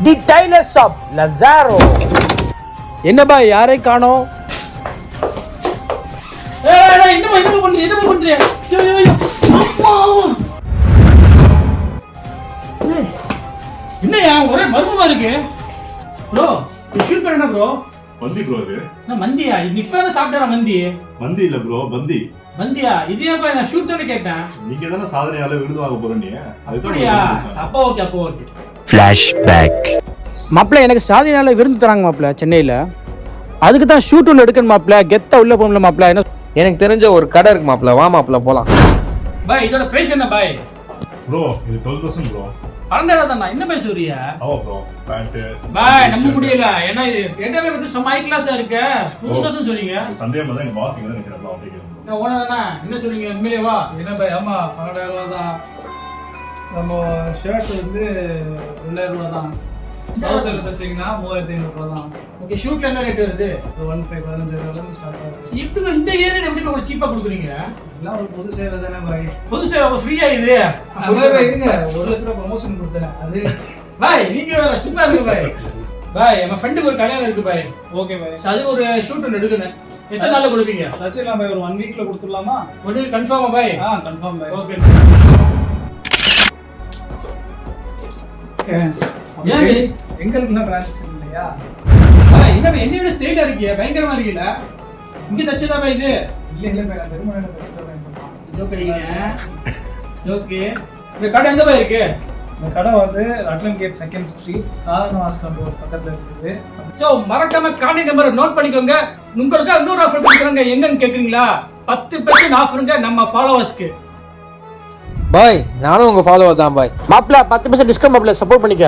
தி tailor shop Lazaro. என்ன பாய் யாரை காணோம்? என்னையா ஒரே மர்மமா இருக்கு ப்ரோ? ஷூட் பண்ணா ப்ரோ? மந்தி ப்ரோ இது. நான் மந்தியா? இப்பதான் சாப்பிட்டா மந்தி. மந்தி இல்ல ப்ரோ, பந்தி. மந்தியா? இதே பா நான் ஷூட் தானே கேட்டேன். நீங்க தான சாதனையால விருது வாங்க போறீங்க. அப்படியா? அப்போ ஓகே. ஃபிளாஷ்பேக். மாப்ள எனக்கு சாதனையால விருந்து தராங்க மாப்ள சென்னையில. அதுக்கு தான் ஷூட் ஒன்று எடுக்கணும் மாப்ள. கெத்தா உள்ள போகணும் மாப்ள. என்ன எனக்கு தெரிஞ்ச ஒரு கடை இருக்கு மாப்ள, வா மாப்ள போலாம். பாய் இதோட பிரைஸ் என்ன பாய்? ப்ரோ இது 12,000 ப்ரோ. பரந்தாதான் என்ன பாய் சொல்றியா? ஆமா ப்ரோ. பேண்ட் பாய் நம்ப முடியல. ஏன்னா இது கேட்டாவே வந்து சம ஹை கிளாஸா இருக்கு. 2000 சொல்றீங்க. சண்டே மாதிரி எங்க பாஸ் இங்க நிக்கறப்ப அப்படியே. நான் ஓனரனா என்ன சொல்றீங்க? உண்மையிலே வா. என்ன பாய்? ஆமா 12,000 தான். நம்ம ஷர்ட் வந்து 2000 தான். ட்ரவுசர் தச்சீங்கன்னா 3500 தான். ஓகே ஷூட் என்ன ரேட் வருது? 15,000 இருந்து ஸ்டார்ட் ஆகுது. இப்போ இந்த ஏரியா எப்படி ஒரு சீப்பா கொடுக்குறீங்க? எல்லாம் ஒரு பொது சேவை தானே பாய். பொது சேவை ஃப்ரீயா இது? அவ்வளவு இருங்க, 1 லட்சம் ரூபாய் ப்ரமோஷன் கொடுத்தேன். அது பாய் நீங்க வேற சூப்பரா இருக்கு பாய். பாய் நம்ம ஃப்ரெண்டுக்கு ஒரு கல்யாணம் இருக்கு பாய். Okay bye. அது ஒரு ஷூட் ஒன்று எடுக்கணும். எத்தனை நாள்ல கொடுப்பீங்க? தச்சிடலாம் பாய். ஒரு 1 வீக்ல கொடுத்துடலாமா? ஒன்னு கன்ஃபார்மா பாய்? கன்ஃபார்ம் பாய். ஓகே. ஏன் எங்களுக்குலாம் டிரான்சாக்ஷன் இல்லையா? பாய் என்ன என்ன விட ஸ்டைலா இருக்கீங்க, பயங்கரமா இருக்கீங்க. இங்க தச்சதா பாய் இது? இல்ல பாய், நான் திருமணம் தச்சிட்டு பாய் பண்ணலாம். இதோ கிடைங்க. ஓகே. இந்த கடை எங்க பாய் இருக்கு? இந்த கடை வந்து அட்லன் கேட் 2nd ஸ்ட்ரீட் காதர்வாஸ் கம்பெனி பக்கத்துல இருக்குது. சோ மறக்காம கான்டாக்ட் நம்பர் நோட் பண்ணிக்கோங்க. உங்களுக்கு இன்னொரு ஆஃபர் கொடுக்குறாங்க. என்னன்னு கேக்குறீங்களா? 10% ஆஃபருங்க நம்ம ஃபாலோவர்ஸ்க்கு. பாய் நானும் உங்க ஃபாலோவர் தான் பாய். மாப்ள 10% டிஸ்கவுண்ட் மாப்ள, சப்போர்ட் பண்ணிக்க.